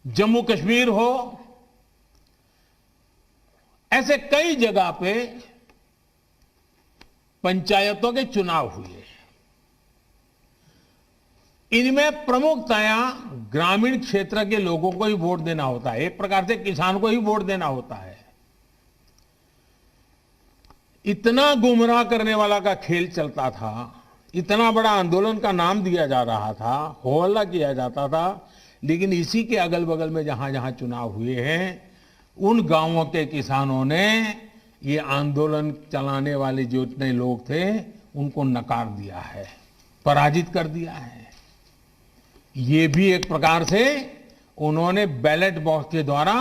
जम्मू कश्मीर हो, ऐसे कई जगह पे पंचायतों के चुनाव हुए। इनमें प्रमुखतया ग्रामीण क्षेत्र के लोगों को ही वोट देना होता है, एक प्रकार से किसान को ही वोट देना होता है। इतना गुमराह करने वाला का खेल चलता था, इतना बड़ा आंदोलन का नाम दिया जा रहा था, हो हल्ला किया जाता था, लेकिन इसी के अगल बगल में जहां जहां चुनाव हुए हैं, उन गांवों के किसानों ने ये आंदोलन चलाने वाले जो इतने लोग थे उनको नकार दिया है, पराजित कर दिया है। ये भी एक प्रकार से उन्होंने बैलेट बॉक्स के द्वारा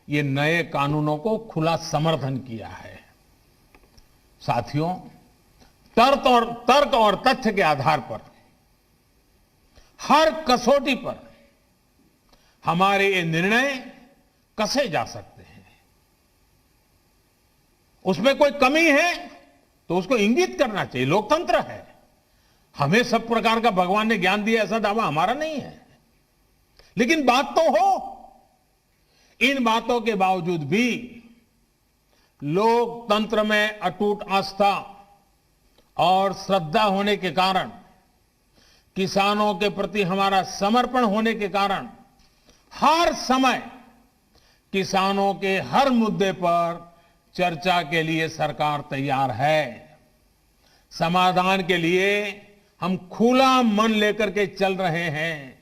ये नए कानूनों को खुला समर्थन किया है। साथियों, तर्क और तथ्य के आधार पर, हर कसौटी पर हमारे ये निर्णय कसे जा सकते हैं। उसमें कोई कमी है तो उसको इंगित करना चाहिए, लोकतंत्र है। हमें सब प्रकार का भगवान ने ज्ञान दिया ऐसा दावा हमारा नहीं है, लेकिन बात तो हो। इन बातों के बावजूद भी लोकतंत्र में अटूट आस्था और श्रद्धा होने के कारण, किसानों के प्रति हमारा समर्पण होने के कारण हर समय किसानों के हर मुद्दे पर चर्चा के लिए सरकार तैयार है। समाधान के लिए हम खुला मन लेकर के चल रहे हैं।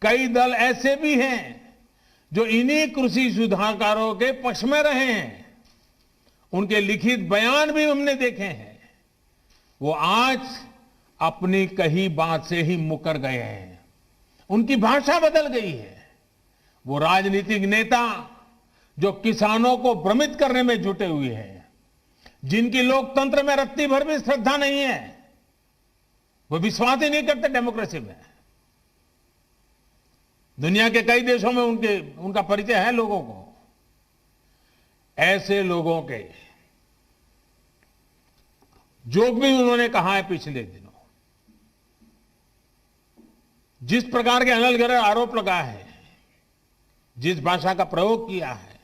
कई दल ऐसे भी हैं जो इन्हीं कृषि सुधारकारों के पक्ष में रहे हैं। उनके लिखित बयान भी हमने देखे हैं। वो आज अपनी कही बात से ही मुकर गए हैं, उनकी भाषा बदल गई है। वो राजनीतिक नेता जो किसानों को भ्रमित करने में जुटे हुए हैं, जिनकी लोकतंत्र में रत्ती भर भी श्रद्धा नहीं है, वो विश्वास ही नहीं करते डेमोक्रेसी में। दुनिया के कई देशों में उनका परिचय है लोगों को। ऐसे लोगों के जो भी उन्होंने कहा है पिछले दिनों, जिस प्रकार के अनलगढ़ आरोप लगाए हैं, जिस भाषा का प्रयोग किया है,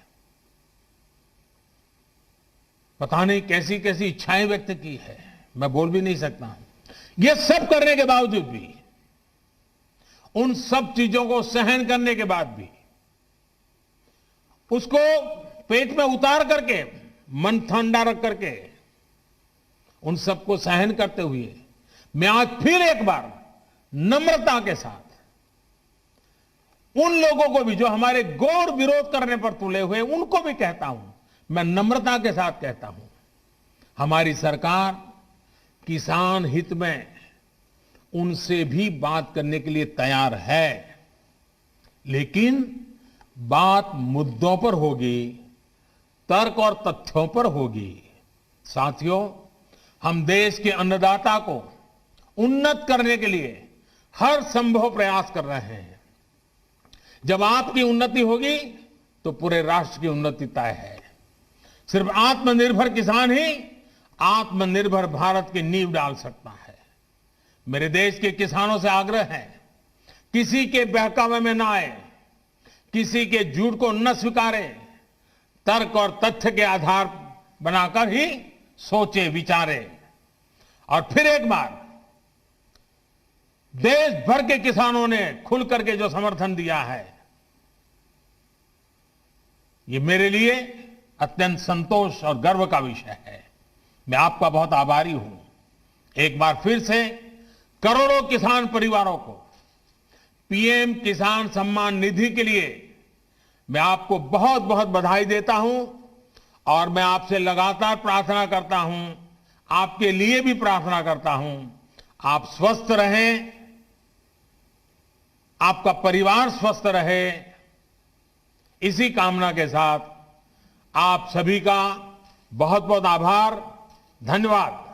पता नहीं कैसी कैसी इच्छाएं व्यक्त की है, मैं बोल भी नहीं सकता हूं। ये सब करने के बावजूद भी, उन सब चीजों को सहन करने के बाद भी, उसको पेट में उतार करके, मन ठंडा रख करके, उन सबको सहन करते हुए, मैं आज फिर एक बार नम्रता के साथ उन लोगों को भी जो हमारे गौर विरोध करने पर तुले हुए, उनको भी कहता हूं, मैं नम्रता के साथ कहता हूं, हमारी सरकार किसान हित में उनसे भी बात करने के लिए तैयार है, लेकिन बात मुद्दों पर होगी, तर्क और तथ्यों पर होगी। साथियों, हम देश के अन्नदाता को उन्नत करने के लिए हर संभव प्रयास कर रहे हैं। जब आपकी उन्नति होगी तो पूरे राष्ट्र की उन्नति तय है। सिर्फ आत्मनिर्भर किसान ही आत्मनिर्भर भारत की नींव डाल सकता है। मेरे देश के किसानों से आग्रह है, किसी के बहकावे में ना आए, किसी के झूठ को न स्वीकारे, तर्क और तथ्य के आधार बनाकर ही सोचे विचारे। और फिर एक बार देश भर के किसानों ने खुल करके जो समर्थन दिया है, ये मेरे लिए अत्यंत संतोष और गर्व का विषय है। मैं आपका बहुत आभारी हूं। एक बार फिर से करोड़ों किसान परिवारों को पीएम किसान सम्मान निधि के लिए मैं आपको बहुत बहुत बधाई देता हूं और मैं आपसे लगातार प्रार्थना करता हूं, आपके लिए भी प्रार्थना करता हूं, आप स्वस्थ रहें, आपका परिवार स्वस्थ रहे। इसी कामना के साथ आप सभी का बहुत बहुत आभार, धन्यवाद।